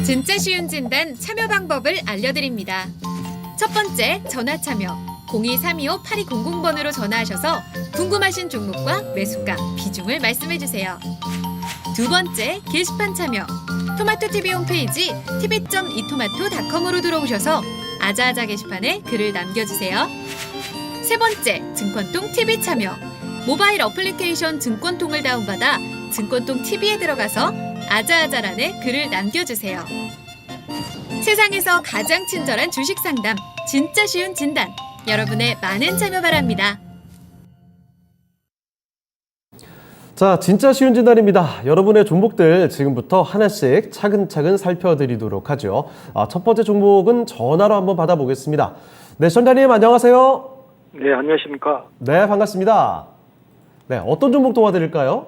진짜 쉬운 진단 참여 방법을 알려드립니다. 첫 번째, 전화 참여. 02-325-8200번으로 전화하셔서 궁금하신 종목과 매수가, 비중을 말씀해주세요. 두 번째, 게시판 참여. 토마토TV 홈페이지 tv.이토마토.com으로 들어오셔서 아자아자 게시판에 글을 남겨주세요. 세 번째, 증권통 TV 참여. 모바일 어플리케이션 증권통을 다운받아 증권통 TV에 들어가서 아자아자란에 글을 남겨주세요. 세상에서 가장 친절한 주식 상담, 진짜 쉬운 진단. 여러분의 많은 참여 바랍니다. 자, 진짜 쉬운 진단입니다. 여러분의 종목들 지금부터 하나씩 차근차근 살펴드리도록 하죠. 첫 번째 종목은 전화로 한번 받아보겠습니다. 네, 시청자님 안녕하세요. 네, 안녕하십니까. 네, 반갑습니다. 네, 어떤 종목 도와드릴까요?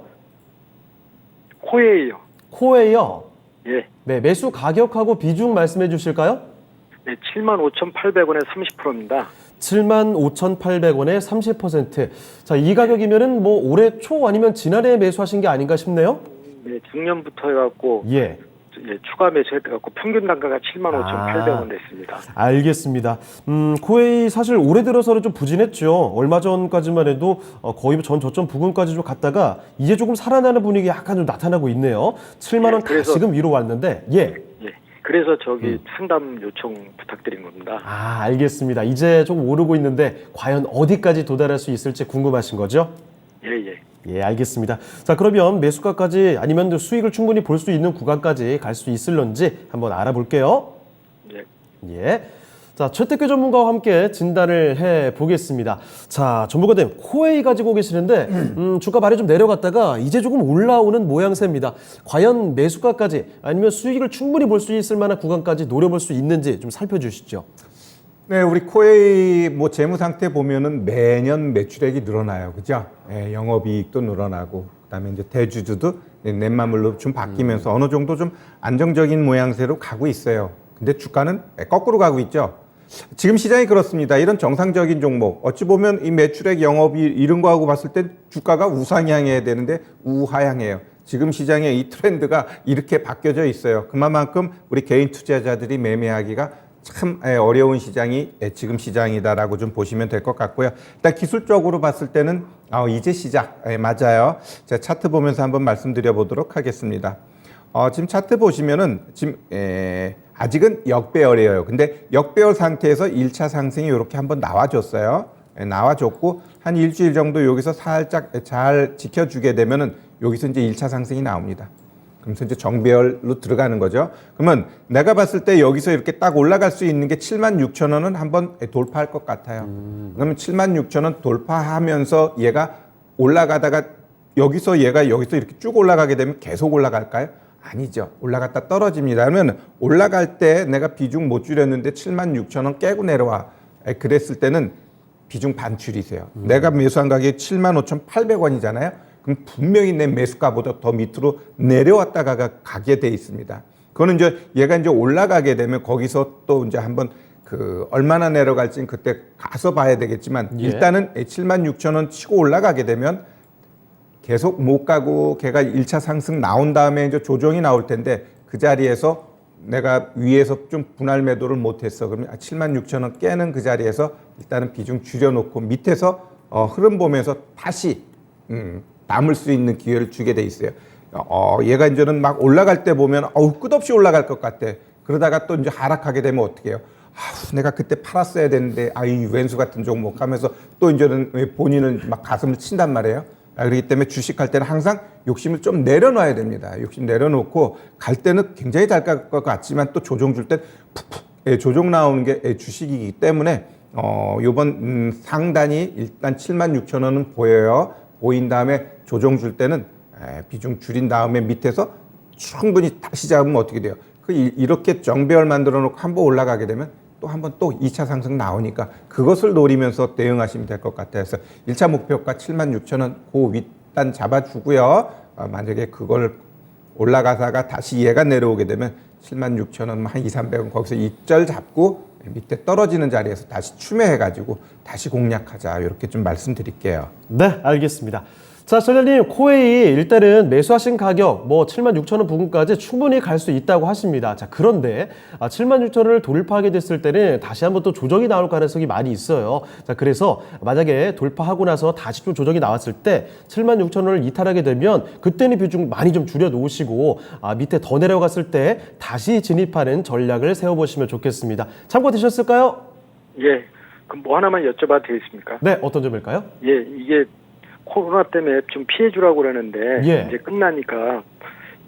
코에이요. 코웨이요. 예. 네, 매수 가격하고 비중 말씀해 주실까요? 네, 75,800원에 30%입니다. 75,800원에 30%. 자, 이 가격이면은 뭐 올해 초 아니면 지난해에 매수하신 게 아닌가 싶네요. 네, 작년부터 해갖고 예. 추가 매수해갖고 평균 단가가 75,800원 됐습니다. 알겠습니다. 코웨이 사실 올해 들어서는 좀 부진했죠. 얼마 전까지만 해도 거의 전 저점 부근까지 좀 갔다가 이제 조금 살아나는 분위기 약간 좀 나타나고 있네요. 7만 원 그래서 지금 위로 왔는데 예. 예. 그래서 상담 요청 부탁드린 겁니다. 알겠습니다. 이제 조금 오르고 있는데 과연 어디까지 도달할 수 있을지 궁금하신 거죠? 예. 예, 알겠습니다. 자, 그러면 매수가까지 아니면 수익을 충분히 볼 수 있는 구간까지 갈 수 있을런지 한번 알아볼게요. 예. 예. 자, 최태규 전문가와 함께 진단을 해보겠습니다. 자, 전문가님, 코웨이 가지고 계시는데 주가 많이 좀 내려갔다가 이제 조금 올라오는 모양새입니다. 과연 매수가까지 아니면 수익을 충분히 볼 수 있을 만한 구간까지 노려볼 수 있는지 좀 살펴주시죠. 네, 우리 코웨이 재무 상태 보면은 매년 매출액이 늘어나요. 그죠? 예, 영업이익도 늘어나고, 그다음에 이제 대주주도 넷마블로 좀 바뀌면서 어느 정도 좀 안정적인 모양새로 가고 있어요. 근데 주가는 거꾸로 가고 있죠. 지금 시장이 그렇습니다. 이런 정상적인 종목, 어찌 보면 이 매출액 영업이 이런 거하고 봤을 땐 주가가 우상향해야 되는데 우하향해요. 지금 시장의 이 트렌드가 이렇게 바뀌어져 있어요. 그만큼 우리 개인 투자자들이 매매하기가 참 어려운 시장이 지금 시장이다라고 좀 보시면 될 것 같고요. 일단 기술적으로 봤을 때는 이제 시작 맞아요. 제가 차트 보면서 한번 말씀드려 보도록 하겠습니다. 지금 차트 보시면은 지금 아직은 역배열이에요. 근데 역배열 상태에서 1차 상승이 이렇게 한번 나와줬어요. 나와줬고 한 일주일 정도 여기서 살짝 잘 지켜주게 되면은 여기서 이제 1차 상승이 나옵니다. 그러면서 이제 정배열로 들어가는 거죠. 그러면 내가 봤을 때 여기서 이렇게 딱 올라갈 수 있는 게 76,000원은 한번 돌파할 것 같아요. 그러면 76,000원 돌파하면서 얘가 올라가다가 여기서 이렇게 쭉 올라가게 되면 계속 올라갈까요? 아니죠. 올라갔다 떨어집니다. 그러면 올라갈 때 내가 비중 못 줄였는데 76,000원 깨고 내려와. 그랬을 때는 비중 반출이세요. 내가 매수한 가격이 75,800원이잖아요. 그럼 분명히 내 매수가보다 더 밑으로 내려왔다가 가게 돼 있습니다. 그거는 이제 얘가 이제 올라가게 되면 거기서 또 이제 한번 얼마나 내려갈지는 그때 가서 봐야 되겠지만 일단은 76,000원 치고 올라가게 되면 계속 못 가고 걔가 1차 상승 나온 다음에 이제 조정이 나올 텐데 그 자리에서 내가 위에서 좀 분할 매도를 못했어. 그러면 76,000원 깨는 그 자리에서 일단은 비중 줄여놓고 밑에서 흐름 보면서 다시 남을 수 있는 기회를 주게 돼 있어요. 얘가 이제는 막 올라갈 때 보면 끝없이 올라갈 것 같아. 그러다가 또 이제 하락하게 되면 어떻게 해요? 내가 그때 팔았어야 되는데 이 왼수 같은 종목 하면서 또 이제는 본인은 막 가슴을 친단 말이에요. 그렇기 때문에 주식할 때는 항상 욕심을 좀 내려놔야 됩니다. 욕심 내려놓고 갈 때는 굉장히 잘 갈 것 같지만 또 조정 줄 때 푹푹 조정 나오는 게 주식이기 때문에 요번 상단이 일단 76,000원은 보여요. 보인 다음에 조정 줄 때는 비중 줄인 다음에 밑에서 충분히 다시 잡으면 어떻게 돼요? 이렇게 정배열 만들어 놓고 한번 올라가게 되면 또 한번 또 2차 상승 나오니까 그것을 노리면서 대응하시면 될 것 같아요. 그래서 1차 목표가 76,000원 그 윗단 잡아주고요. 만약에 그걸 올라가다가 다시 얘가 내려오게 되면 76,000원 한 200-300원 거기서 입절 잡고 밑에 떨어지는 자리에서 다시 추매해가지고 다시 공략하자 이렇게 좀 말씀드릴게요. 네, 알겠습니다. 자, 전장님, 코웨이 일단은 매수하신 가격 뭐 76,000원 부근까지 충분히 갈 수 있다고 하십니다. 자, 그런데 76,000원을 돌파하게 됐을 때는 다시 한번 또 조정이 나올 가능성이 많이 있어요. 자, 그래서 만약에 돌파하고 나서 다시 좀 조정이 나왔을 때 76,000원을 이탈하게 되면 그때는 비중 많이 좀 줄여 놓으시고 밑에 더 내려갔을 때 다시 진입하는 전략을 세워보시면 좋겠습니다. 참고되셨을까요? 예. 그럼 뭐 하나만 여쭤봐도 되겠습니까? 네, 어떤 점일까요? 예, 이게 코로나 때문에 좀 피해 주라고 그러는데 예. 이제 끝나니까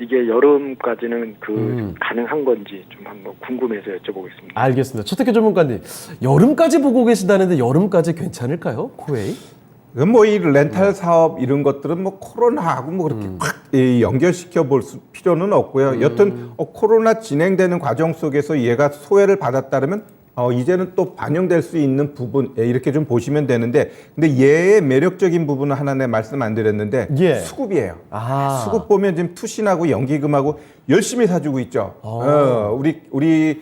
이게 여름까지는 음. 가능한 건지 좀 한번 궁금해서 여쭤보겠습니다. 알겠습니다. 최태규 전문가님, 여름까지 보고 계시다는데 여름까지 괜찮을까요? 코웨이? 뭐 이 렌탈 사업 이런 것들은 뭐 코로나하고 뭐 그렇게 확 연결시켜 볼 필요는 없고요. 여튼 코로나 진행되는 과정 속에서 얘가 소외를 받았다면 이제는 또 반영될 수 있는 부분 이렇게 좀 보시면 되는데, 근데 얘의 매력적인 부분은 하나 내 말씀 안 드렸는데 예. 수급이에요. 아. 수급 보면 지금 투신하고 연기금하고 열심히 사주고 있죠. 우리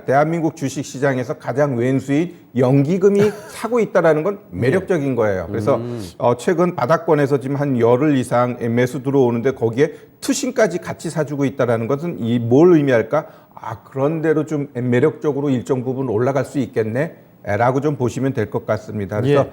대한민국 주식 시장에서 가장 왼수인 연기금이 사고 있다라는 건 매력적인 거예요. 그래서 최근 바닥권에서 지금 한 열흘 이상 매수 들어오는데 거기에 투신까지 같이 사주고 있다라는 것은 이 뭘 의미할까? 그런 대로 좀 매력적으로 일정 부분 올라갈 수 있겠네? 라고 좀 보시면 될 것 같습니다. 그래서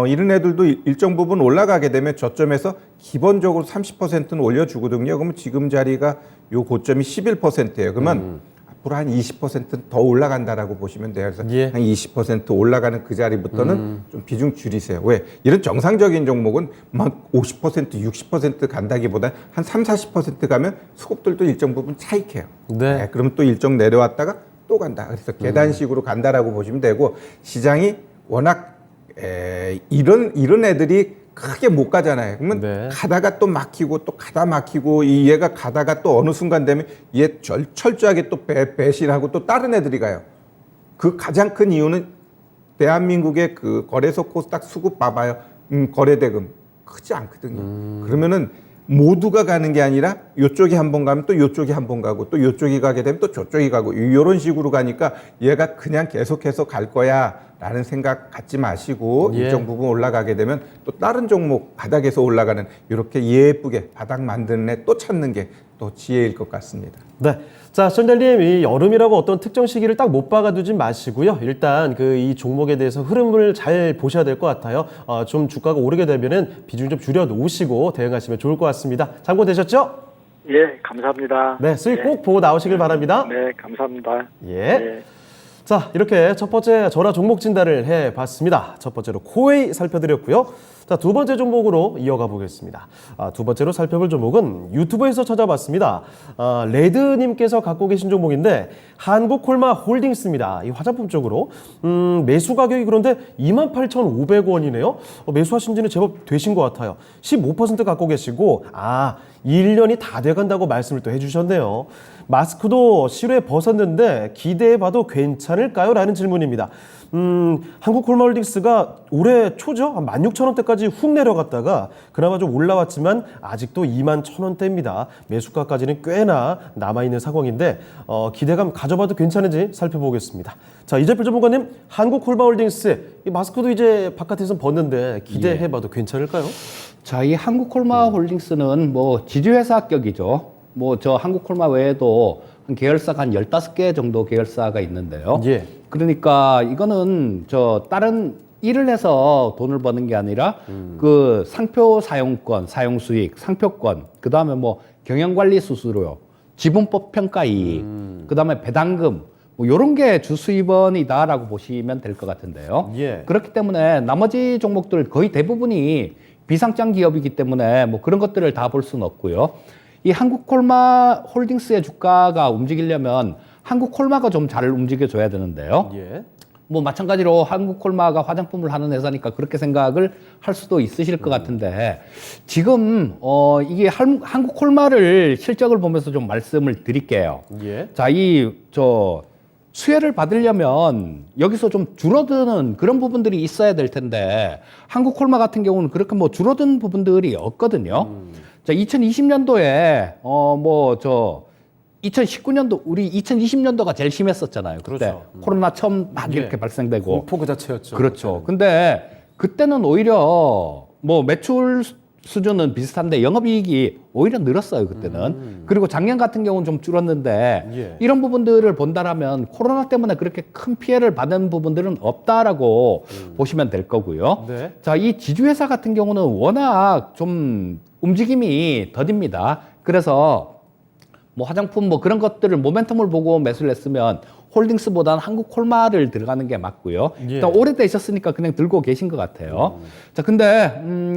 이런 애들도 일정 부분 올라가게 되면 저점에서 기본적으로 30%는 올려주거든요. 그러면 지금 자리가 요 고점이 11%예요. 그러면 앞으로 한 20%는 더 올라간다라고 보시면 돼요. 그래서 예. 한 20% 올라가는 그 자리부터는 좀 비중 줄이세요. 왜? 이런 정상적인 종목은 막 50%, 60% 간다기보다 한 3, 40% 가면 수급들도 일정 부분 차익해요. 네. 그러면 또 일정 내려왔다가 또 간다. 그래서 계단식으로 간다라고 보시면 되고, 시장이 워낙 이런 애들이 크게 못 가잖아요. 그러면 네. 가다가 또 막히고 또 가다 막히고 얘가 가다가 또 어느 순간 되면 얘 철저하게 또 배신하고 또 다른 애들이 가요. 그 가장 큰 이유는 대한민국의 그 거래소 코스닥 수급 봐봐요. 거래대금 크지 않거든요. 그러면은 모두가 가는 게 아니라 요쪽이 한 번 가면 또 요쪽이 한 번 가고 또 요쪽이 가게 되면 또 저쪽이 가고 이런 식으로 가니까 얘가 그냥 계속해서 갈 거야 라는 생각 갖지 마시고 예. 일정 부분 올라가게 되면 또 다른 종목 바닥에서 올라가는 이렇게 예쁘게 바닥 만드는 애 또 찾는 게 또 지혜일 것 같습니다. 네. 자, 시청자님, 이 여름이라고 어떤 특정 시기를 딱 못 박아두지 마시고요. 일단 이 종목에 대해서 흐름을 잘 보셔야 될 것 같아요. 좀 주가가 오르게 되면은 비중 좀 줄여 놓으시고 대응하시면 좋을 것 같습니다. 참고되셨죠? 예, 감사합니다. 네, 수익 꼭 보고 나오시길 바랍니다. 네, 감사합니다. 예. 네. 자, 이렇게 첫 번째 전화 종목 진단을 해봤습니다. 첫 번째로 코웨이 살펴드렸고요. 자, 두 번째 종목으로 이어가 보겠습니다. 두 번째로 살펴볼 종목은 유튜브에서 찾아봤습니다. 레드님께서 갖고 계신 종목인데 한국콜마 홀딩스입니다. 이 화장품 쪽으로 매수 가격이 그런데 28,500원이네요. 매수하신 지는 제법 되신 것 같아요. 15% 갖고 계시고 1년이 다 돼간다고 말씀을 또 해주셨네요. 마스크도 실외 벗었는데 기대해봐도 괜찮을까요? 라는 질문입니다. 한국콜마홀딩스가 올해 초죠? 한 16,000원대까지 훅 내려갔다가 그나마 좀 올라왔지만 아직도 21,000원대입니다. 매수가까지는 꽤나 남아있는 상황인데 기대감 가져봐도 괜찮은지 살펴보겠습니다. 자, 이재필 전문가님, 한국콜마홀딩스 이 마스크도 이제 바깥에서 벗는데 기대해봐도 괜찮을까요? 자, 이 한국콜마홀딩스는 뭐 지주회사격이죠. 뭐 저 한국콜마 외에도 한 계열사가 한 15개 정도 계열사가 있는데요. 예. 그러니까 이거는 저 다른 일을 해서 돈을 버는 게 아니라 그 상표 사용권, 사용 수익, 상표권, 그다음에 뭐 경영관리 수수료, 지분법 평가 이익, 그다음에 배당금 뭐 요런 게 주수입원이다라고 보시면 될 것 같은데요. 예. 그렇기 때문에 나머지 종목들 거의 대부분이 비상장 기업이기 때문에 뭐 그런 것들을 다 볼 수는 없고요. 이 한국콜마 홀딩스의 주가가 움직이려면 한국콜마가 좀 잘 움직여줘야 되는데요. 예. 뭐 마찬가지로 한국콜마가 화장품을 하는 회사니까 그렇게 생각을 할 수도 있으실 것 같은데 지금 이게 한국콜마를 실적을 보면서 좀 말씀을 드릴게요. 예. 자, 수혜를 받으려면 여기서 좀 줄어드는 그런 부분들이 있어야 될 텐데 한국콜마 같은 경우는 그렇게 뭐 줄어든 부분들이 없거든요. 자, 2020년도에 2019년도 우리 2020년도가 제일 심했었잖아요. 그때 그렇죠. 코로나 처음 막 예. 이렇게 발생되고 공포 그 자체였죠. 그렇죠. 근데 그때는 오히려 뭐 매출 수준은 비슷한데 영업이익이 오히려 늘었어요 그때는. 그리고 작년 같은 경우는 좀 줄었는데 예. 이런 부분들을 본다라면 코로나 때문에 그렇게 큰 피해를 받은 부분들은 없다라고 보시면 될 거고요. 네. 자, 이 지주회사 같은 경우는 워낙 좀 움직임이 더딥니다. 그래서 뭐 화장품 뭐 그런 것들을 모멘텀을 보고 매수를 했으면 홀딩스보다는 한국 콜마를 들어가는 게 맞고요. 예. 일단 오래되셨으니까 그냥 들고 계신 것 같아요. 자, 근데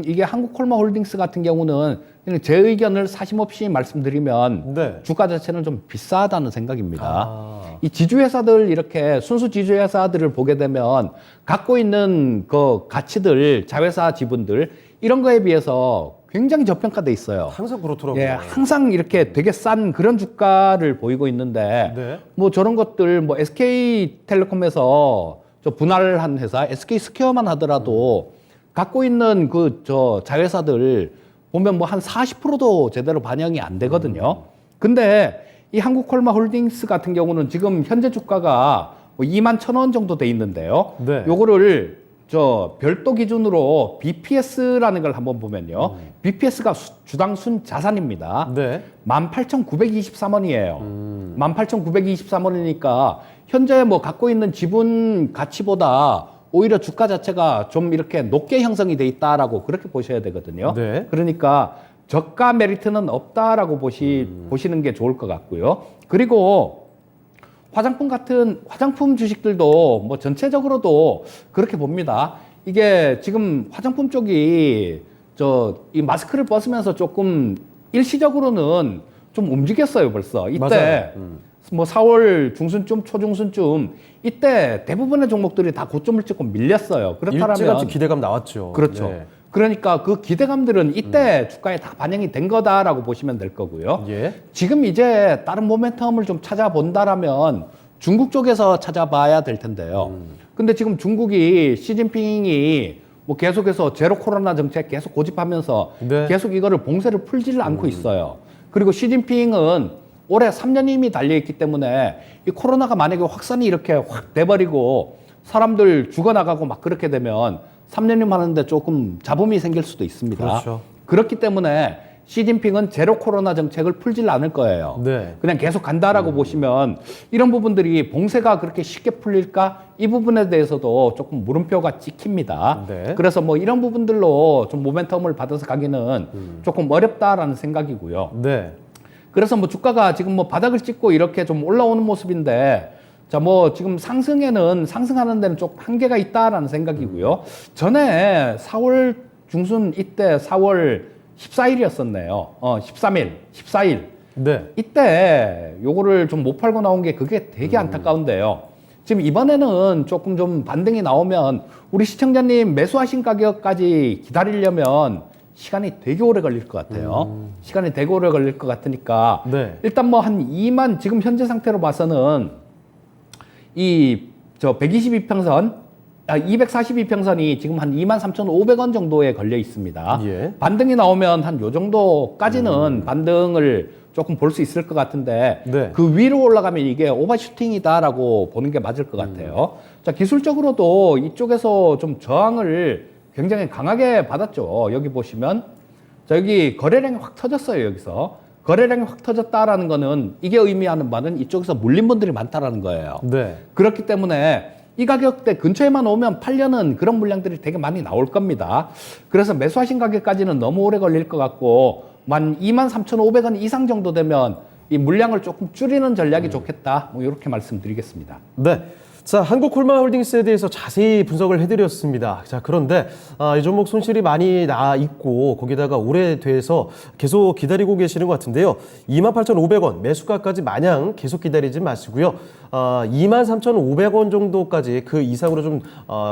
이게 한국 콜마 홀딩스 같은 경우는 그냥 제 의견을 사심없이 말씀드리면 네. 주가 자체는 좀 비싸다는 생각입니다. 아. 이 지주회사들 이렇게 순수 지주회사들을 보게 되면 갖고 있는 그 가치들, 자회사 지분들 이런 거에 비해서 굉장히 저평가돼 있어요. 항상 그렇더라고요. 예, 항상 이렇게 되게 싼 그런 주가를 보이고 있는데 네. 뭐 저런 것들 뭐 SK텔레콤에서 저 분할한 회사 SK스퀘어만 하더라도 갖고 있는 그 저 자회사들 보면 뭐 한 40%도 제대로 반영이 안 되거든요. 근데 이 한국콜마 홀딩스 같은 경우는 지금 현재 주가가 뭐 21,000원 정도 돼 있는데요. 네. 요거를 저 별도 기준으로 BPS라는 걸 한번 보면요. BPS가 주당 순 자산입니다. 네. 18,923원이에요. 18,923원이니까 현재 뭐 갖고 있는 지분 가치보다 오히려 주가 자체가 좀 이렇게 높게 형성이 돼 있다라고 그렇게 보셔야 되거든요. 네. 그러니까 저가 메리트는 없다라고 보시는 게 좋을 것 같고요. 그리고 화장품 주식들도 뭐 전체적으로도 그렇게 봅니다. 이게 지금 화장품 쪽이 이 마스크를 벗으면서 조금 일시적으로는 좀 움직였어요, 벌써. 이때 맞아요. 뭐 4월 중순쯤, 초중순쯤 이때 대부분의 종목들이 다 고점을 찍고 밀렸어요. 일찌감치 그렇다면 기대감 나왔죠. 그렇죠. 네. 그러니까 그 기대감들은 이때 주가에 다 반영이 된 거다라고 보시면 될 거고요. 예. 지금 이제 다른 모멘텀을 좀 찾아본다라면 중국 쪽에서 찾아봐야 될 텐데요. 근데 지금 중국이 시진핑이 뭐 계속해서 제로 코로나 정책 계속 고집하면서 네. 계속 이거를 봉쇄를 풀지를 않고 있어요. 그리고 시진핑은 올해 3년임이 달려있기 때문에 이 코로나가 만약에 확산이 이렇게 확 돼버리고 사람들 죽어나가고 막 그렇게 되면 3년임 하는데 조금 잡음이 생길 수도 있습니다. 그렇죠. 그렇기 때문에 시진핑은 제로 코로나 정책을 풀질 않을 거예요. 네. 그냥 계속 간다라고 보시면 이런 부분들이 봉쇄가 그렇게 쉽게 풀릴까? 이 부분에 대해서도 조금 물음표가 찍힙니다. 네. 그래서 뭐 이런 부분들로 좀 모멘텀을 받아서 가기는 조금 어렵다라는 생각이고요. 네. 그래서 뭐 주가가 지금 뭐 바닥을 찍고 이렇게 좀 올라오는 모습인데 자, 뭐 지금 상승하는 데는 좀 한계가 있다라는 생각이고요. 전에 4월 중순 이때 4월 14일이었었네요. 13일, 14일. 네. 이때 요거를 좀 못 팔고 나온 게 그게 되게 안타까운데요. 지금 이번에는 조금 좀 반등이 나오면 우리 시청자님 매수하신 가격까지 기다리려면 시간이 되게 오래 걸릴 것 같아요. 시간이 되게 오래 걸릴 것 같으니까 네. 일단 뭐 한 2만 지금 현재 상태로 봐서는 이 저 122평선 242평선이 지금 한 23,500원 정도에 걸려 있습니다. 예. 반등이 나오면 한 요 정도까지는 반등을 조금 볼 수 있을 것 같은데 네. 그 위로 올라가면 이게 오버슈팅이다라고 보는 게 맞을 것 같아요. 자, 기술적으로도 이쪽에서 좀 저항을 굉장히 강하게 받았죠. 여기 보시면 자, 여기 거래량이 확 터졌어요. 여기서 거래량이 확 터졌다라는 거는 이게 의미하는 바는 이쪽에서 물린 분들이 많다라는 거예요. 네. 그렇기 때문에 이 가격대 근처에만 오면 팔려는 그런 물량들이 되게 많이 나올 겁니다. 그래서 매수하신 가격까지는 너무 오래 걸릴 것 같고 만 23,500원 이상 정도 되면 이 물량을 조금 줄이는 전략이 좋겠다. 뭐 이렇게 말씀드리겠습니다. 네. 자, 한국콜마홀딩스에 대해서 자세히 분석을 해드렸습니다. 자, 그런데 이 종목 손실이 많이 나 있고 거기다가 오래돼서 계속 기다리고 계시는 것 같은데요. 28,500원 매수가까지 마냥 계속 기다리지 마시고요. 23,500원 정도까지 그 이상으로 좀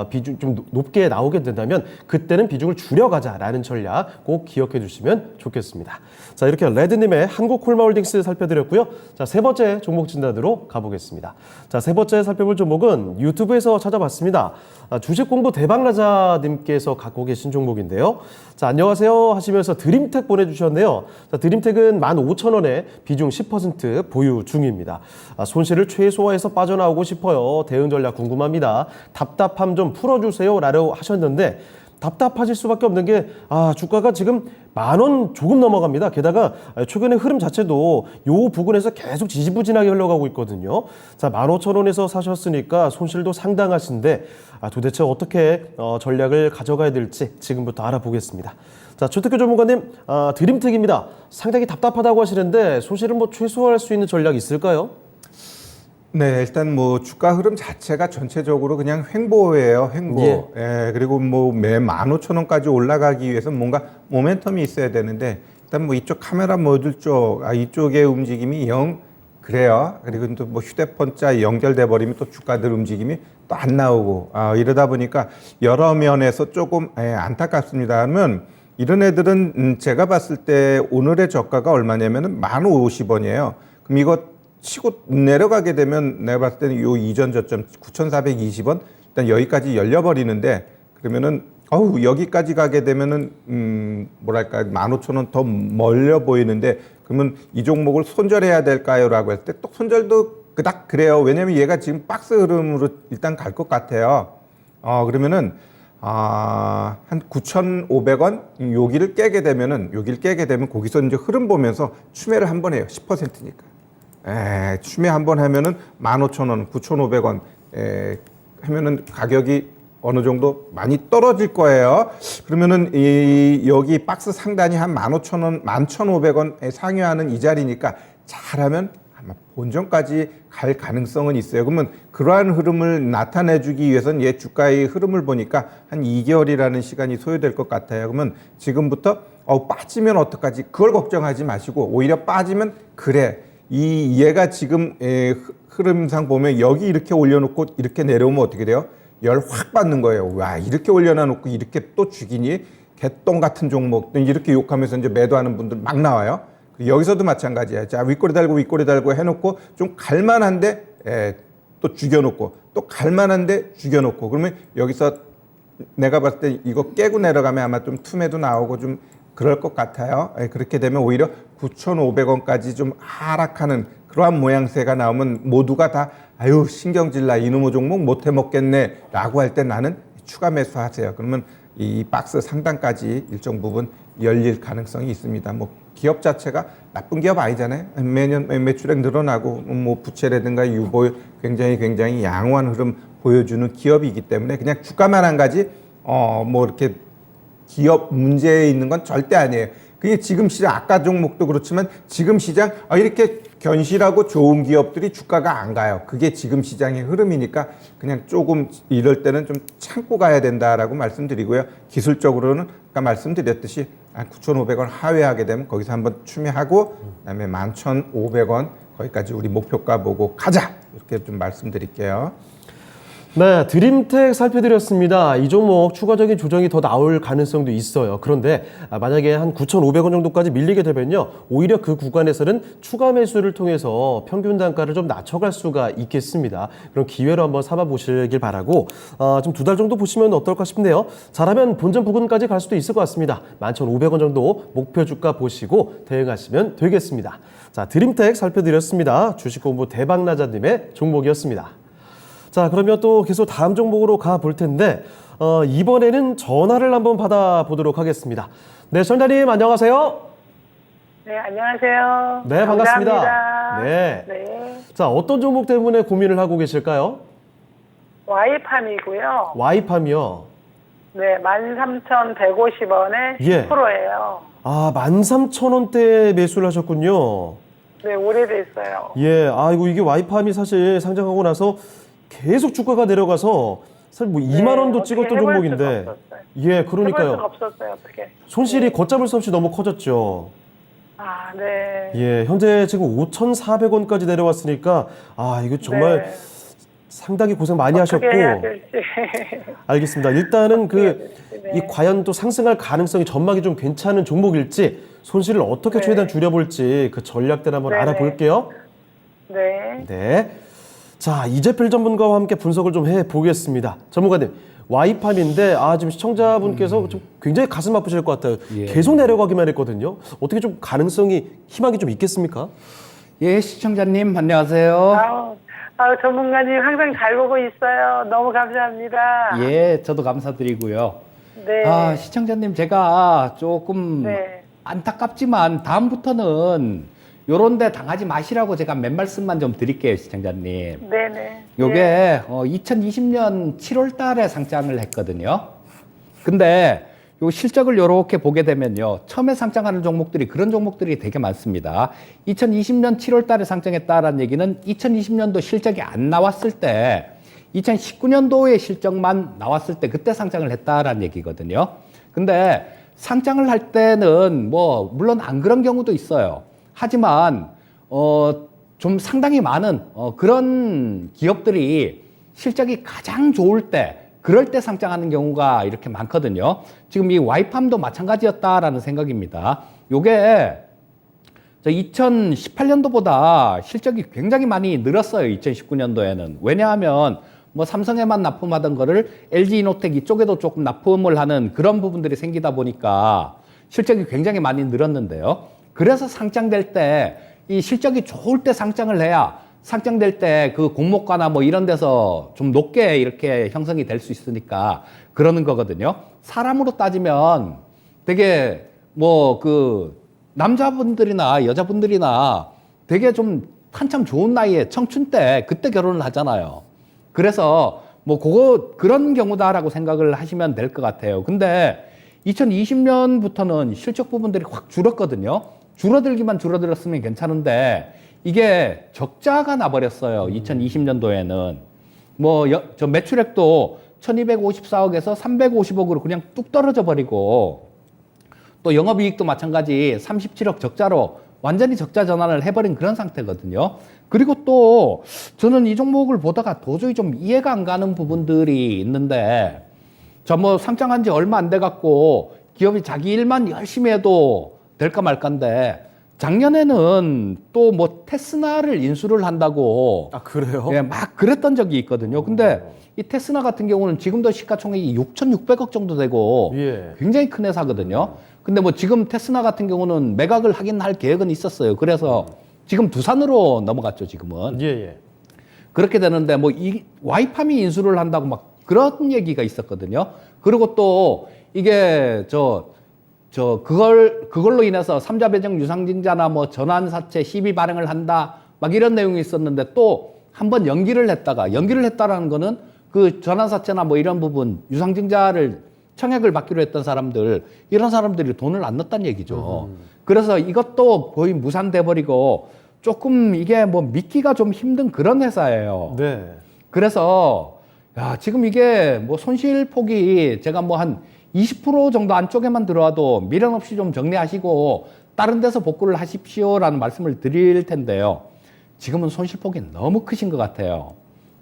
비중 좀 높게 나오게 된다면 그때는 비중을 줄여가자라는 전략 꼭 기억해 주시면 좋겠습니다. 자, 이렇게 레드님의 한국콜마홀딩스 살펴드렸고요. 자, 세 번째 종목 진단으로 가보겠습니다. 자, 세 번째 살펴볼 종목은 유튜브에서 찾아봤습니다. 주식 공부 대박나자님께서 갖고 계신 종목인데요. 자, 안녕하세요 하시면서 드림텍 보내주셨네요. 자, 드림텍은 15,000원에 비중 10% 보유 중입니다. 손실을 최소화해서 빠져나오고 싶어요. 대응 전략 궁금합니다. 답답함 좀 풀어주세요 라고 하셨는데 답답하실 수밖에 없는 게 주가가 지금 10,000원 조금 넘어갑니다. 게다가 최근에 흐름 자체도 요 부근에서 계속 지지부진하게 흘러가고 있거든요. 자, 15,000원에서 사셨으니까 손실도 상당하신데 도대체 어떻게 전략을 가져가야 될지 지금부터 알아보겠습니다. 자, 최특규 전문가님, 드림텍입니다. 상당히 답답하다고 하시는데 손실을 뭐 최소화할 수 있는 전략이 있을까요? 네, 일단 뭐 주가 흐름 자체가 전체적으로 그냥 횡보예요, 횡보. 예, 그리고 뭐 매 15,000원까지 올라가기 위해서 뭔가 모멘텀이 있어야 되는데 일단 뭐 이쪽 카메라 모듈 쪽, 이쪽의 움직임이 영 그래요. 그리고 또 뭐 휴대폰자 연결돼 버리면 또 주가들 움직임이 또 안 나오고 이러다 보니까 여러 면에서 조금 안타깝습니다. 하면 이런 애들은 제가 봤을 때 오늘의 저가가 얼마냐면은 1,050원이에요. 그럼 이거 치고 내려가게 되면 내가 봤을 때는 요 이전 저점 9,420원 일단 여기까지 열려버리는데 그러면은 여기까지 가게 되면은 뭐랄까 15,000원 더 멀려 보이는데 그러면 이 종목을 손절해야 될까요라고 했을 때 또 손절도 그닥 그래요. 왜냐면 얘가 지금 박스 흐름으로 일단 갈 것 같아요. 그러면은 한 9,500원 여기를 깨게 되면 거기서 이제 흐름 보면서 추매를 한번 해요. 10%니까. 추매 한번 하면은 15,000원, 9,500원 하면은 가격이 어느 정도 많이 떨어질 거예요. 그러면은 여기 박스 상단이 한 15,000원, 11,500원에 상회하는 이 자리니까 잘하면 아마 본전까지 갈 가능성은 있어요. 그러면 그러한 흐름을 나타내주기 위해서는 얘 주가의 흐름을 보니까 한 2개월이라는 시간이 소요될 것 같아요. 그러면 지금부터 빠지면 어떡하지? 그걸 걱정하지 마시고 오히려 빠지면 그래. 얘가 지금 흐름상 보면 여기 이렇게 올려놓고 이렇게 내려오면 어떻게 돼요? 열 확 받는 거예요. 와, 이렇게 올려놔놓고 이렇게 또 죽이니? 개똥 같은 종목 이렇게 욕하면서 이제 매도하는 분들 막 나와요. 여기서도 마찬가지야. 자, 윗꼬리 달고 해놓고 좀 갈만한데 또 죽여놓고 또 갈만한데 죽여놓고 그러면 여기서 내가 봤을 때 이거 깨고 내려가면 아마 좀 투매도 나오고 좀 그럴 것 같아요. 그렇게 되면 오히려 9,500원까지 좀 하락하는 그러한 모양새가 나오면 모두가 다 신경질나 이놈의 종목 못 해먹겠네 라고 할 때 나는 추가 매수하세요. 그러면 이 박스 상단까지 일정 부분 열릴 가능성이 있습니다. 뭐 기업 자체가 나쁜 기업 아니잖아요. 매년 매출액 늘어나고 뭐 부채라든가 유보 굉장히 양호한 흐름 보여주는 기업이기 때문에 그냥 주가만 한 가지 뭐 이렇게 기업 문제에 있는 건 절대 아니에요. 그게 지금 시장 아까 종목도 그렇지만 지금 시장 이렇게 견실하고 좋은 기업들이 주가가 안 가요. 그게 지금 시장의 흐름이니까 그냥 조금 이럴 때는 좀 참고 가야 된다라고 말씀드리고요. 기술적으로는 아까 말씀드렸듯이 9,500원 하회하게 되면 거기서 한번 추매하고 그다음에 11,500원 거기까지 우리 목표가 보고 가자 이렇게 좀 말씀드릴게요. 네, 드림텍 살펴드렸습니다. 이 종목 추가적인 조정이 더 나올 가능성도 있어요. 그런데 만약에 한 9,500원 정도까지 밀리게 되면요. 오히려 그 구간에서는 추가 매수를 통해서 평균 단가를 좀 낮춰갈 수가 있겠습니다. 그럼 기회로 한번 삼아보시길 바라고 좀 2달 정도 보시면 어떨까 싶네요. 잘하면 본전 부근까지 갈 수도 있을 것 같습니다. 11,500원 정도 목표 주가 보시고 대응하시면 되겠습니다. 자, 드림텍 살펴드렸습니다. 주식공부 대박나자님의 종목이었습니다. 자, 그러면 또 계속 다음 종목으로 가볼 텐데 이번에는 전화를 한번 받아보도록 하겠습니다. 네, 전자님 안녕하세요. 네, 안녕하세요. 네, 반갑습니다. 감사합니다. 네. 네. 자, 어떤 종목 때문에 고민을 하고 계실까요? 와이팜이고요. 와이팜이요. 네, 13,150원에 예. 10%예요. 13,000원대 매수를 하셨군요. 네, 오래됐어요. 예, 이게 와이팜이 사실 상장하고 나서 계속 주가가 내려가서 사실 뭐 2만 원도 어떻게 찍었던 해볼 종목인데. 수가 없었어요. 예, 해볼 그러니까요. 수가 없었어요, 어떻게. 손실이 걷잡을 수 없이 너무 커졌죠. 네. 예, 현재 지금 5,400원까지 내려왔으니까 이거 정말 네. 상당히 고생 많이 어떻게 하셨고. 해야 될지. 알겠습니다. 일단은 네. 이 과연 또 상승할 가능성이 전망이 좀 괜찮은 종목일지 손실을 어떻게 네. 최대한 줄여볼지 그 전략들 한번 네네. 알아볼게요. 네. 네. 자, 이재필 전문가와 함께 분석을 좀 해보겠습니다. 전문가님, 와이팜인데 지금 시청자분께서 좀 굉장히 가슴 아프실 것 같아요. 예. 계속 내려가기만 했거든요. 어떻게 좀 가능성이, 희망이 좀 있겠습니까? 예, 시청자님 안녕하세요. 전문가님 항상 잘 보고 있어요. 너무 감사합니다. 예, 저도 감사드리고요. 네. 아, 시청자님, 제가 조금 네. 안타깝지만 다음부터는 요런 데 당하지 마시라고 제가 맨 말씀만 좀 드릴게요, 시청자님. 네네. 요게 2020년 7월 달에 상장을 했거든요. 근데 요 실적을 요렇게 보게 되면요. 처음에 상장하는 종목들이 그런 종목들이 되게 많습니다. 2020년 7월 달에 상장했다라는 얘기는 2020년도 실적이 안 나왔을 때 2019년도의 실적만 나왔을 때 그때 상장을 했다라는 얘기거든요. 근데 상장을 할 때는 뭐 물론 안 그런 경우도 있어요. 하지만 좀 상당히 많은 그런 기업들이 실적이 가장 좋을 때 그럴 때 상장하는 경우가 이렇게 많거든요. 지금 이 와이팜도 마찬가지였다라는 생각입니다. 요게 2018년도보다 실적이 굉장히 많이 늘었어요. 2019년도에는. 왜냐하면 뭐 삼성에만 납품하던 거를 LG이노텍 이쪽에도 조금 납품을 하는 그런 부분들이 생기다 보니까 실적이 굉장히 많이 늘었는데요. 그래서 상장될 때 이 실적이 좋을 때 상장을 해야 상장될 때 그 공모가나 뭐 이런 데서 좀 높게 이렇게 형성이 될 수 있으니까 그러는 거거든요. 사람으로 따지면 되게 뭐 그 남자분들이나 여자분들이나 되게 좀 한참 좋은 나이에 청춘 때 그때 결혼을 하잖아요. 그래서 뭐 그런 경우다라고 생각을 하시면 될 것 같아요. 근데 2020년부터는 실적 부분들이 확 줄었거든요. 줄어들기만 줄어들었으면 괜찮은데 이게 적자가 나버렸어요. 2020년도에는. 저 매출액도 1254억에서 350억으로 그냥 뚝 떨어져 버리고 또 영업이익도 마찬가지 37억 적자로 완전히 적자 전환을 해버린 그런 상태거든요. 그리고 또 저는 이 종목을 보다가 도저히 좀 이해가 안 가는 부분들이 있는데 뭐 상장한 지 얼마 안 돼 갖고 기업이 자기 일만 열심히 해도 될까 말까인데 작년에는 또 뭐 테스나를 인수를 한다고 아, 그래요? 예, 막 그랬던 적이 있거든요. 근데 이 테스나 같은 경우는 지금도 시가총액이 6,600억 정도 되고 예. 굉장히 큰 회사거든요. 근데 뭐 지금 테스나 같은 경우는 매각을 하긴 할 계획은 있었어요. 그래서 지금 두산으로 넘어갔죠, 지금은. 예, 예. 그렇게 되는데 뭐 이 와이팜이 인수를 한다고 막 그런 얘기가 있었거든요. 그리고 또 이게 그걸로 인해서 삼자 배정 유상증자나 뭐 전환사채 시비 발행을 한다 막 이런 내용이 있었는데 또 한번 연기를 했다라는 거는 그 전환사채나 뭐 이런 부분 유상증자를 청약을 받기로 했던 사람들 이런 사람들이 돈을 안 넣었다는 얘기죠. 그래서 이것도 거의 무산돼 버리고 조금 이게 뭐 믿기가 좀 힘든 그런 회사예요. 네. 그래서 지금 이게 뭐 손실폭이 제가 뭐 한 20% 정도 안쪽에만 들어와도 미련 없이 좀 정리하시고 다른 데서 복구를 하십시오라는 말씀을 드릴 텐데요. 지금은 손실폭이 너무 크신 것 같아요.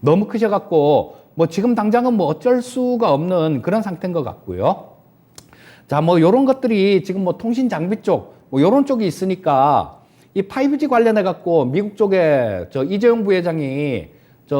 너무 크셔갖고 뭐 지금 당장은 뭐 어쩔 수가 없는 그런 상태인 것 같고요. 자, 뭐 요런 것들이 지금 뭐 통신 장비 쪽, 뭐 요런 쪽이 있으니까 이 5G 관련해갖고 미국 쪽에 이재용 부회장이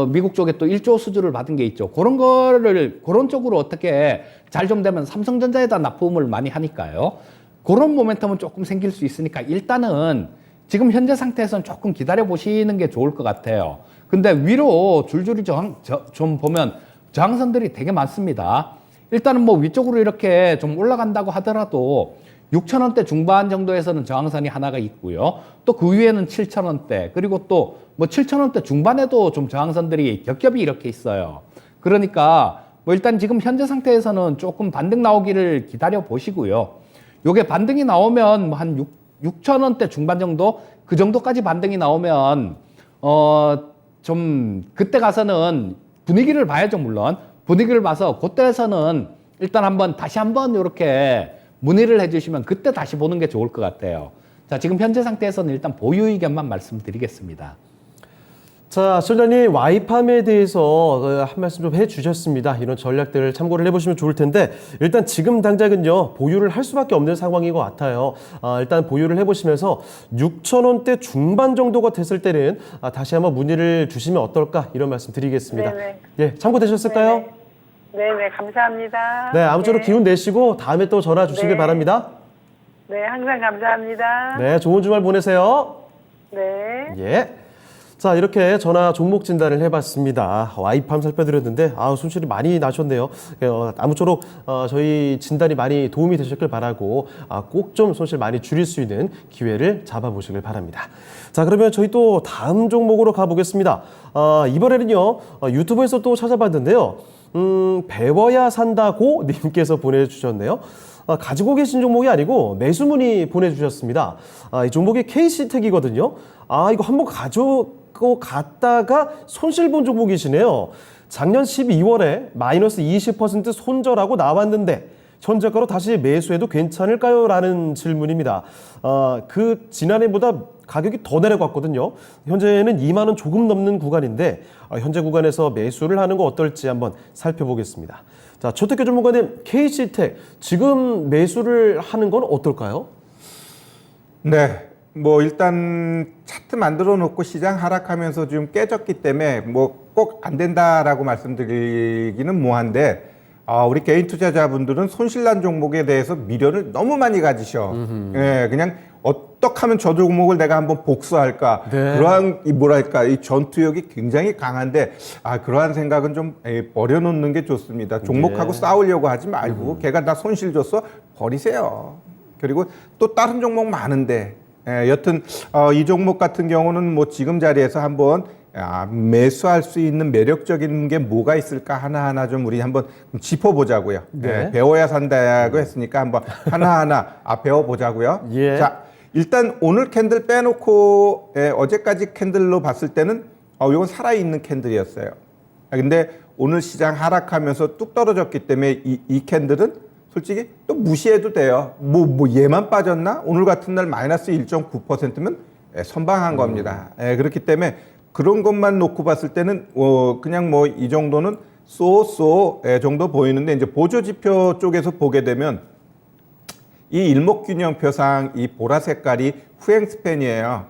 미국 쪽에 또 1조 수주를 받은 게 있죠. 그런 쪽으로 어떻게 잘 좀 되면 삼성전자에다 납품을 많이 하니까요. 그런 모멘텀은 조금 생길 수 있으니까 일단은 지금 현재 상태에서는 조금 기다려 보시는 게 좋을 것 같아요. 근데 위로 줄줄이 좀 보면 저항선들이 되게 많습니다. 일단은 뭐 위쪽으로 이렇게 좀 올라간다고 하더라도 6,000원대 중반 정도에서는 저항선이 하나가 있고요. 또 그 위에는 7,000원대, 그리고 또 뭐 7,000원대 중반에도 좀 저항선들이 겹겹이 이렇게 있어요. 그러니까 뭐 일단 지금 현재 상태에서는 조금 반등 나오기를 기다려 보시고요. 요게 반등이 나오면 뭐 한 6,000원대 중반 정도? 그 정도까지 반등이 나오면 좀 그때 가서는 분위기를 봐야죠, 물론. 분위기를 봐서 그때에서는 일단 다시 한번 이렇게 문의를 해주시면 그때 다시 보는 게 좋을 것 같아요. 자, 지금 현재 상태에서는 일단 보유 의견만 말씀드리겠습니다. 자, 시청자님 와이팜에 대해서 한 말씀 좀 해주셨습니다. 이런 전략들을 참고를 해보시면 좋을 텐데 일단 지금 당장은요 보유를 할 수밖에 없는 상황인 것 같아요. 일단 보유를 해보시면서 6,000원대 중반 정도가 됐을 때는 다시 한번 문의를 주시면 어떨까 이런 말씀 드리겠습니다. 네네. 예, 참고되셨을까요? 네네, 감사합니다. 네, 아무쪼록 기운 내시고 다음에 또 전화 주시길 네. 바랍니다. 네, 항상 감사합니다. 네, 좋은 주말 보내세요. 네. 예. 자, 이렇게 전화 종목 진단을 해봤습니다. 와이팜 살펴드렸는데, 손실이 많이 나셨네요. 아무쪼록 저희 진단이 많이 도움이 되셨길 바라고, 꼭 좀 손실 많이 줄일 수 있는 기회를 잡아보시길 바랍니다. 자, 그러면 저희 또 다음 종목으로 가보겠습니다. 이번에는요, 유튜브에서 또 찾아봤는데요. 배워야 산다고 님께서 보내주셨네요. 가지고 계신 종목이 아니고 매수문의 보내주셨습니다. 이 종목이 KC텍이거든요. 이거 한번 가지고 갔다가 손실 본 종목이시네요. 작년 12월에 마이너스 20% 손절하고 나왔는데 현재가로 다시 매수해도 괜찮을까요? 라는 질문입니다. 그 지난해보다 가격이 더 내려갔거든요. 현재는 2만 원 조금 넘는 구간인데 현재 구간에서 매수를 하는 거 어떨지 한번 살펴보겠습니다. 자, 최태규 전문가님, KC텍 지금 매수를 하는 건 어떨까요? 네, 뭐 일단 차트 만들어 놓고 시장 하락하면서 좀 깨졌기 때문에 뭐 꼭 안 된다라고 말씀드리기는 뭐한데, 우리 개인 투자자분들은 손실난 종목에 대해서 미련을 너무 많이 가지셔. 예, 그냥 어떻게 하면 저 종목을 내가 한번 복수할까. 네. 그러한 이 전투력이 굉장히 강한데, 그러한 생각은 좀 버려놓는 게 좋습니다. 종목하고 네. 싸우려고 하지 말고, 걔가 나 손실 줬어? 버리세요. 그리고 또 다른 종목 많은데, 여튼 이 종목 같은 경우는 뭐 지금 자리에서 한번 매수할 수 있는 매력적인 게 뭐가 있을까 하나하나 좀 우리 한번 짚어보자고요. 네. 배워야 산다고 했으니까 한번 하나하나 배워보자고요. 예. 자, 일단 오늘 캔들 빼놓고 어제까지 캔들로 봤을 때는 이건 살아있는 캔들이었어요. 근데 오늘 시장 하락하면서 뚝 떨어졌기 때문에 이 캔들은 솔직히 또 무시해도 돼요. 뭐 얘만 빠졌나? 오늘 같은 날 마이너스 1.9%면 선방한 겁니다. 그렇기 때문에 그런 것만 놓고 봤을 때는 그냥 뭐 이 정도는 쏘 정도 보이는데, 이제 보조지표 쪽에서 보게 되면 이 일목균형표상 이 보라 색깔이 후행 스팬이에요.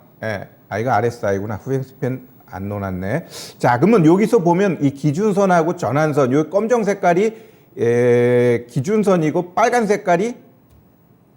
이거 RSI구나. 후행 스팬 안 놓았네. 자, 그러면 여기서 보면 이 기준선하고 전환선, 요 검정 색깔이 기준선이고 빨간 색깔이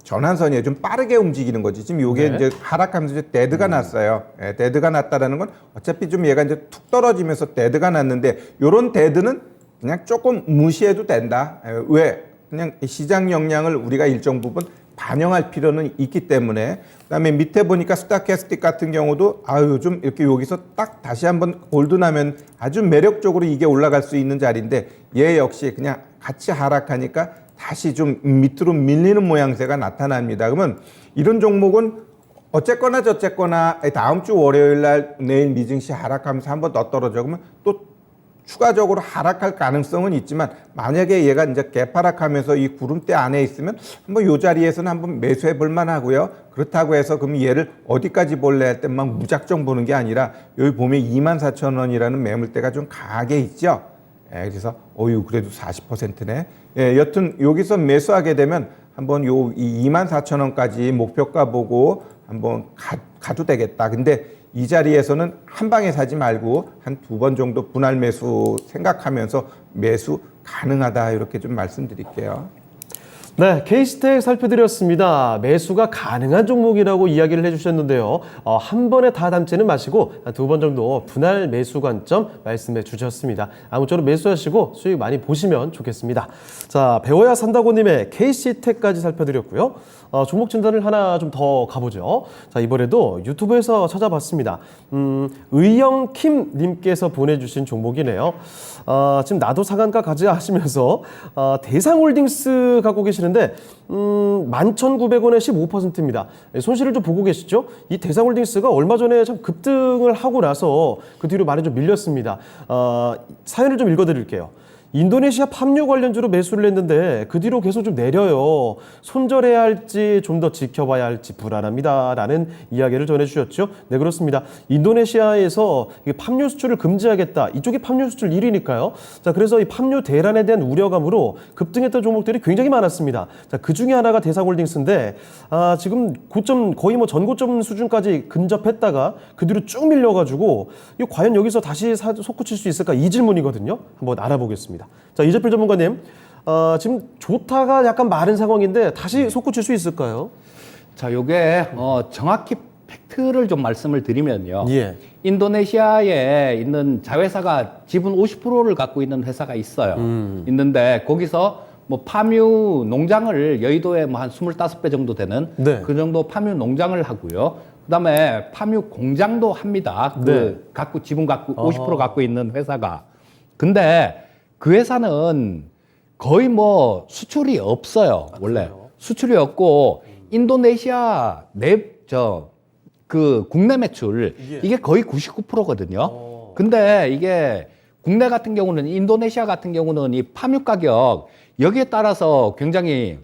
전환선이에요. 좀 빠르게 움직이는 거지. 지금 요게 네. 이제 하락하면서 이제 데드가 났어요. 데드가 났다라는 건 어차피 좀 얘가 이제 툭 떨어지면서 데드가 났는데, 요런 데드는 그냥 조금 무시해도 된다. 왜? 그냥 시장 영향을 우리가 일정 부분 반영할 필요는 있기 때문에. 그다음에 밑에 보니까 스타캐스틱 같은 경우도 요즘 이렇게 여기서 딱 다시 한번 골든하면 아주 매력적으로 이게 올라갈 수 있는 자리인데, 얘 역시 그냥 같이 하락하니까 다시 좀 밑으로 밀리는 모양새가 나타납니다. 그러면 이런 종목은 어쨌거나 저쨌거나 다음 주 월요일 날 내일 미증시 하락하면서 한번 더 떨어져. 그러면 또 추가적으로 하락할 가능성은 있지만, 만약에 얘가 이제 개파락하면서 이 구름대 안에 있으면 한번 요 자리에서는 한번 매수해 볼 만하고요. 그렇다고 해서 그럼 얘를 어디까지 볼래 할 때 막 무작정 보는 게 아니라, 여기 보면 24,000원이라는 매물대가 좀 강하게 있죠. 그래서 그래도 40%네. 여튼 여기서 매수하게 되면 한번 이 24,000원까지 목표가 보고 한번 가도 되겠다. 근데 이 자리에서는 한 방에 사지 말고 한 2번 정도 분할 매수 생각하면서 매수 가능하다, 이렇게 좀 말씀드릴게요. 네, KC텍 살펴드렸습니다. 매수가 가능한 종목이라고 이야기를 해주셨는데요. 한 번에 다 담지는 마시고 한 2번 정도 분할 매수 관점 말씀해 주셨습니다. 아무쪼록 매수하시고 수익 많이 보시면 좋겠습니다. 자, 배워야 산다고님의 KC텍까지 살펴드렸고요. 종목 진단을 하나 좀 더 가보죠. 자, 이번에도 유튜브에서 찾아봤습니다. 의영킴님께서 보내주신 종목이네요. 지금 나도 사간가 가자 하시면서 대상홀딩스 갖고 계시는데 11,900원에 15%입니다. 손실을 좀 보고 계시죠? 이 대상홀딩스가 얼마 전에 참 급등을 하고 나서 그 뒤로 많이 좀 밀렸습니다. 사연을 좀 읽어드릴게요. 인도네시아 팜유 관련주로 매수를 했는데 그 뒤로 계속 좀 내려요. 손절해야 할지 좀 더 지켜봐야 할지 불안합니다. 라는 이야기를 전해주셨죠. 네, 그렇습니다. 인도네시아에서 팜유 수출을 금지하겠다. 이쪽이 팜유 수출 1위니까요. 자, 그래서 이 팜유 대란에 대한 우려감으로 급등했던 종목들이 굉장히 많았습니다. 자, 그 중에 하나가 대상홀딩스인데 지금 고점 거의 뭐 전고점 수준까지 근접했다가 그 뒤로 쭉 밀려가지고 과연 여기서 다시 솟구칠 수 있을까? 이 질문이거든요. 한번 알아보겠습니다. 자, 이재필 전문가님, 지금 좋다가 약간 마른 상황인데 다시 솟구칠 수 있을까요? 자, 요게 정확히 팩트를 좀 말씀을 드리면요. 예. 인도네시아에 있는 자회사가 지분 50%를 갖고 있는 회사가 있어요. 있는데 거기서 뭐 파뮤 농장을 여의도에 뭐 한 25배 정도 되는 네. 그 정도 파뮤 농장을 하고요. 그다음에 파뮤 공장도 합니다. 그 갖고 지분 갖고 50% 갖고 있는 회사가. 근데 그 회사는 거의 뭐 수출이 없어요. 원래 수출이 없고 인도네시아 그 국내 매출 이게 거의 99%거든요. 근데 이게 국내 같은 경우는 인도네시아 같은 경우는 이 파뮤 가격 여기에 따라서 굉장히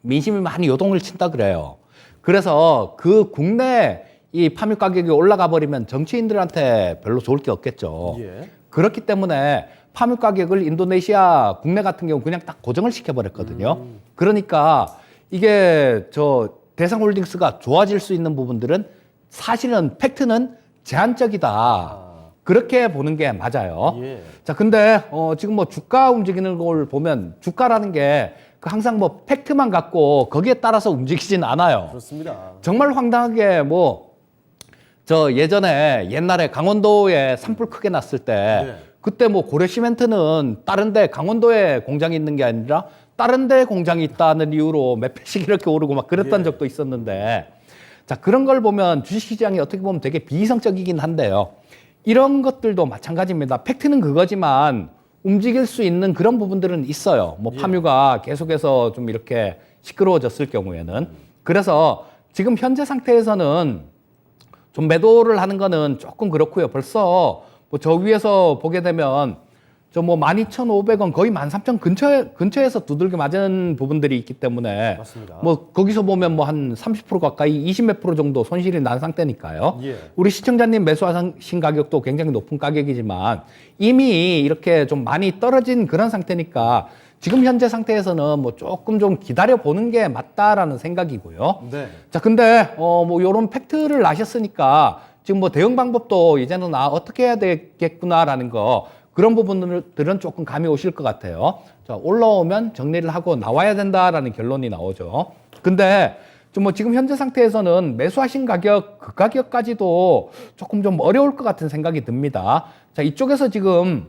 민심이 많이 요동을 친다 그래요. 그래서 그 국내 이 파뮤 가격이 올라가 버리면 정치인들한테 별로 좋을 게 없겠죠. 예. 그렇기 때문에 파뮤 가격을 인도네시아 국내 같은 경우 그냥 딱 고정을 시켜버렸거든요. 그러니까 이게 저 대상홀딩스가 좋아질 수 있는 부분들은 사실은 팩트는 제한적이다. 그렇게 보는 게 맞아요. 예. 자, 근데 지금 뭐 주가 움직이는 걸 보면 주가라는 게 그 항상 뭐 팩트만 갖고 거기에 따라서 움직이진 않아요. 그렇습니다. 정말 황당하게 뭐 저 옛날에 강원도에 산불 크게 났을 때 네. 그때 뭐 고려시멘트는 다른 데 강원도에 공장이 있는 게 아니라 다른 데 공장이 있다는 이유로 몇 배씩 이렇게 오르고 막 그랬던 적도 있었는데 자, 그런 걸 보면 주식시장이 어떻게 보면 되게 비이성적이긴 한데요. 이런 것들도 마찬가지입니다. 팩트는 그거지만 움직일 수 있는 그런 부분들은 있어요. 뭐 파뮤가 계속해서 좀 이렇게 시끄러워졌을 경우에는. 그래서 지금 현재 상태에서는 좀 매도를 하는 거는 조금 그렇고요. 벌써 뭐 저 위에서 보게 되면 저 뭐 12,500원 거의 13,000 근처에서 두들겨 맞은 부분들이 있기 때문에 맞습니다. 뭐 거기서 보면 뭐 한 30% 가까이 20몇 프로 정도 손실이 난 상태니까요. 예. 우리 시청자님 매수하신 가격도 굉장히 높은 가격이지만 이미 이렇게 좀 많이 떨어진 그런 상태니까 지금 현재 상태에서는 뭐 조금 좀 기다려 보는 게 맞다라는 생각이고요. 네. 자, 근데 뭐 요런 팩트를 아셨으니까 지금 뭐 대응 방법도 이제는 어떻게 해야 되겠구나라는 거 그런 부분들은 조금 감이 오실 것 같아요. 자, 올라오면 정리를 하고 나와야 된다라는 결론이 나오죠. 근데 좀 뭐 지금 현재 상태에서는 매수하신 가격, 그 가격까지도 조금 좀 어려울 것 같은 생각이 듭니다. 자, 이쪽에서 지금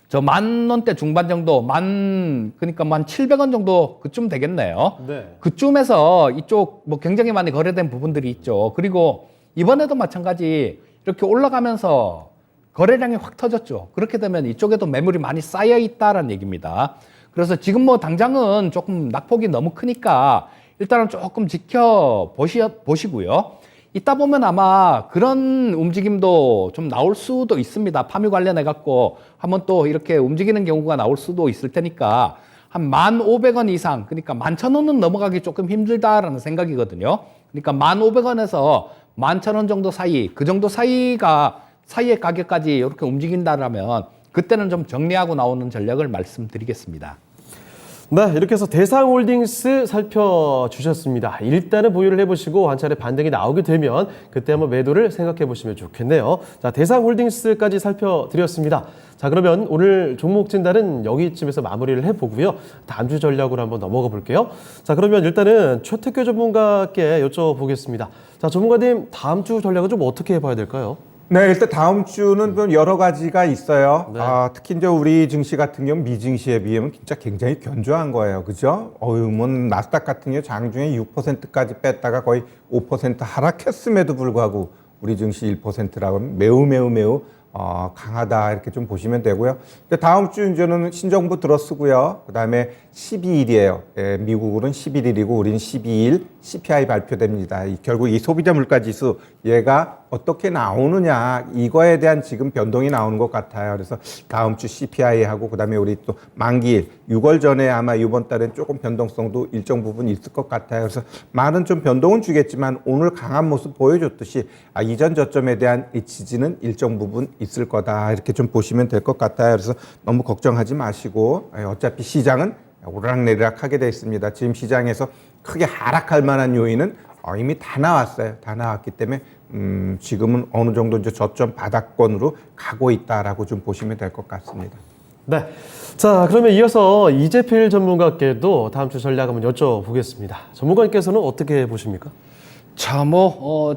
저 10,000원대 중반 정도, 그러니까 1,700원 정도 그쯤 되겠네요. 네. 그쯤에서 이쪽 뭐 굉장히 많이 거래된 부분들이 있죠. 그리고 이번에도 마찬가지 이렇게 올라가면서 거래량이 확 터졌죠. 그렇게 되면 이쪽에도 매물이 많이 쌓여 있다라는 얘기입니다. 그래서 지금 뭐 당장은 조금 낙폭이 너무 크니까 일단은 조금 지켜보시고요. 이따 보면 아마 그런 움직임도 좀 나올 수도 있습니다. 파뮤 관련해갖고 한번 또 이렇게 움직이는 경우가 나올 수도 있을 테니까 한 1,500원 이상, 그러니까 11,000원은 넘어가기 조금 힘들다라는 생각이거든요. 그러니까 1,500원에서 11,000원 정도 사이, 그 정도 사이의 가격까지 이렇게 움직인다라면 그때는 좀 정리하고 나오는 전략을 말씀드리겠습니다. 네, 이렇게 해서 대상홀딩스 살펴주셨습니다. 일단은 보유를 해보시고 한 차례 반등이 나오게 되면 그때 한번 매도를 생각해 보시면 좋겠네요. 자, 대상홀딩스까지 살펴드렸습니다. 자, 그러면 오늘 종목 진단은 여기쯤에서 마무리를 해보고요. 다음 주 전략으로 한번 넘어가 볼게요. 자, 그러면 일단은 최태규 전문가께 여쭤보겠습니다. 자, 전문가님, 다음 주 전략은 좀 어떻게 봐야 될까요? 네, 일단 다음 주는 좀 여러 가지가 있어요. 네. 특히 이제 우리 증시 같은 경우 미증시에 비하면 진짜 굉장히 견조한 거예요. 그죠? 뭐 나스닥 같은 경우 장중에 6%까지 뺐다가 거의 5% 하락했음에도 불구하고 우리 증시 1%라고 하면 매우 강하다 이렇게 좀 보시면 되고요. 다음 주 이제는 신정부 들어쓰고요. 그다음에 12일이에요. 예, 미국은 11일이고 우리는 12일 CPI 발표됩니다. 결국 이 소비자 물가 지수 얘가 어떻게 나오느냐 이거에 대한 지금 변동이 나오는 것 같아요. 그래서 다음 주 CPI하고 그다음에 우리 또 만기일 6월 전에 아마 이번 달엔 조금 변동성도 일정 부분 있을 것 같아요. 그래서 많은 좀 변동은 주겠지만 오늘 강한 모습 보여줬듯이 이전 저점에 대한 이 지지는 일정 부분 있을 거다 이렇게 좀 보시면 될 것 같아요. 그래서 너무 걱정하지 마시고 어차피 시장은 오르락내리락 하게 돼 있습니다. 지금 시장에서 크게 하락할 만한 요인은 이미 다 나왔어요. 다 나왔기 때문에 지금은 어느 정도 이제 저점 바닥권으로 가고 있다라고 좀 보시면 될 것 같습니다. 네. 자, 그러면 이어서 이재필 전문가께도 다음 주 전략 한번 여쭤보겠습니다. 전문가님께서는 어떻게 보십니까? 자,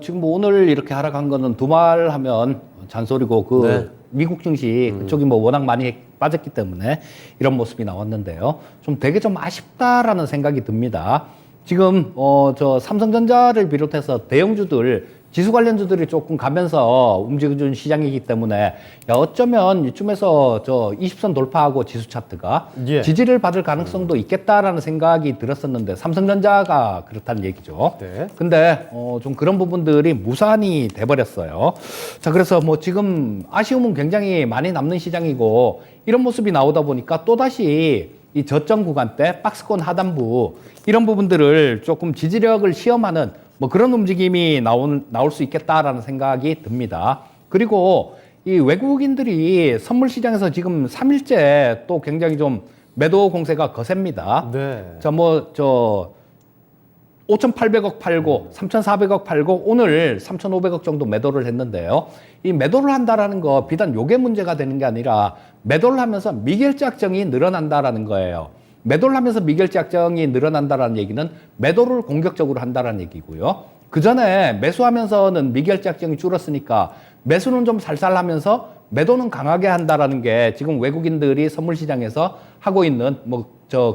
지금 오늘 이렇게 하락한 거는 두말하면 잔소리고 네. 미국 증시 그쪽이 워낙 많이 빠졌기 때문에 이런 모습이 나왔는데요. 좀 되게 좀 아쉽다라는 생각이 듭니다. 지금 저 삼성전자를 비롯해서 대형주들 지수 관련주들이 조금 가면서 움직여준 시장이기 때문에 야, 어쩌면 이쯤에서 저 20선 돌파하고 지수 차트가 예. 지지를 받을 가능성도 있겠다라는 생각이 들었었는데 삼성전자가 그렇다는 얘기죠. 네. 근데 좀 그런 부분들이 무산이 돼버렸어요. 자, 그래서 지금 아쉬움은 굉장히 많이 남는 시장이고 이런 모습이 나오다 보니까 또다시 이 저점 구간대 박스권 하단부 이런 부분들을 조금 지지력을 시험하는 그런 움직임이 나올 수 있겠다라는 생각이 듭니다. 그리고 이 외국인들이 선물 시장에서 지금 3일째 또 굉장히 좀 매도 공세가 거셉니다. 네. 자, 5,800억 팔고 3,400억 팔고 오늘 3,500억 정도 매도를 했는데요. 이 매도를 한다라는 거 비단 요게 문제가 되는 게 아니라 매도를 하면서 미결제 확정이 늘어난다라는 거예요. 매도를 하면서 미결제 확정이 늘어난다라는 얘기는 매도를 공격적으로 한다라는 얘기고요. 그 전에 매수하면서는 미결제 확정이 줄었으니까 매수는 좀 살살하면서 매도는 강하게 한다라는 게 지금 외국인들이 선물 시장에서 하고 있는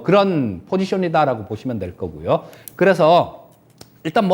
그런 포지션이다라고 보시면 될 거고요. 그래서 일단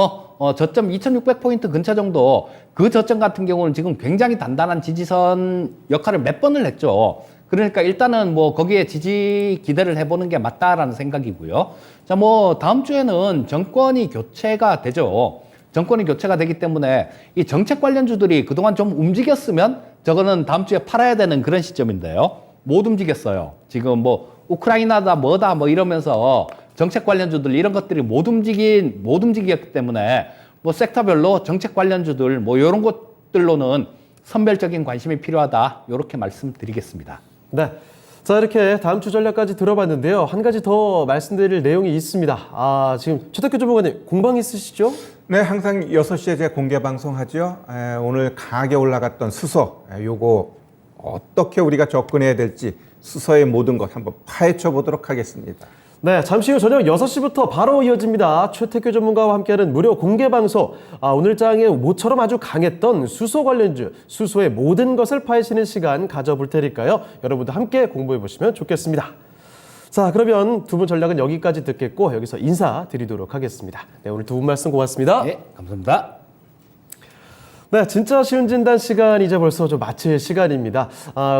저점 2,600포인트 근처 정도 그 저점 같은 경우는 지금 굉장히 단단한 지지선 역할을 몇 번을 했죠. 그러니까 일단은 거기에 지지 기대를 해보는 게 맞다라는 생각이고요. 자, 다음 주에는 정권이 교체가 되죠. 정권이 교체가 되기 때문에 이 정책 관련주들이 그동안 좀 움직였으면 저거는 다음 주에 팔아야 되는 그런 시점인데요. 못 움직였어요. 지금 우크라이나다 뭐다 이러면서 정책 관련주들 이런 것들이 못 움직였기 때문에 섹터별로 정책 관련주들 이런 것들로는 선별적인 관심이 필요하다. 이렇게 말씀드리겠습니다. 네. 자, 이렇게 다음 주 전략까지 들어봤는데요. 한 가지 더 말씀드릴 내용이 있습니다. 지금 최덕규 전문가님 공방 있으시죠? 네, 항상 6시에 제가 공개 방송하죠. 오늘 강하게 올라갔던 수소, 요거 어떻게 우리가 접근해야 될지 수소의 모든 것 한번 파헤쳐 보도록 하겠습니다. 네, 잠시 후 저녁 6시부터 바로 이어집니다. 최태규 전문가와 함께하는 무료 공개 방송. 오늘 장에 모처럼 아주 강했던 수소 관련주, 수소의 모든 것을 파헤치는 시간 가져볼 테니까요. 여러분도 함께 공부해 보시면 좋겠습니다. 자, 그러면 두 분 전략은 여기까지 듣겠고 여기서 인사드리도록 하겠습니다. 네, 오늘 두 분 말씀 고맙습니다. 네, 감사합니다. 네, 진짜 쉬운 진단 시간 이제 벌써 좀 마칠 시간입니다.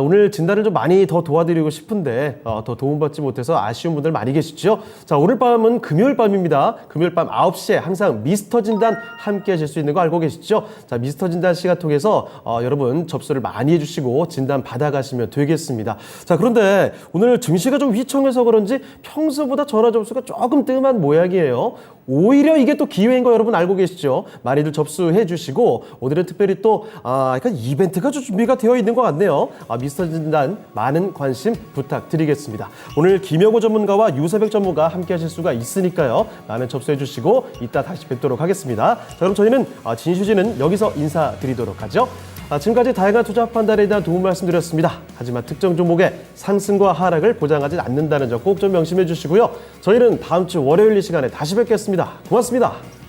오늘 진단을 좀 많이 더 도와드리고 싶은데 더 도움받지 못해서 아쉬운 분들 많이 계시죠? 자, 오늘 밤은 금요일 밤입니다. 금요일 밤 9시에 항상 미스터 진단 함께 하실 수 있는 거 알고 계시죠? 자, 미스터 진단 시간 통해서 여러분 접수를 많이 해주시고 진단 받아가시면 되겠습니다. 자, 그런데 오늘 증시가 좀 휘청해서 그런지 평소보다 전화 접수가 조금 뜸한 모양이에요. 오히려 이게 또 기회인 거 여러분 알고 계시죠? 많이들 접수해 주시고 오늘은 특별히 또 약간 이벤트가 좀 준비가 되어 있는 것 같네요. 미스터 진단 많은 관심 부탁드리겠습니다. 오늘 김영호 전문가와 유세백 전문가 함께 하실 수가 있으니까요. 많은 접수해 주시고 이따 다시 뵙도록 하겠습니다. 자, 그럼 저희는 진슈지는 여기서 인사드리도록 하죠. 지금까지 다양한 투자 판단에 대한 도움 말씀드렸습니다. 하지만 특정 종목의 상승과 하락을 보장하지 않는다는 점 꼭 좀 명심해 주시고요. 저희는 다음 주 월요일 이 시간에 다시 뵙겠습니다. 고맙습니다.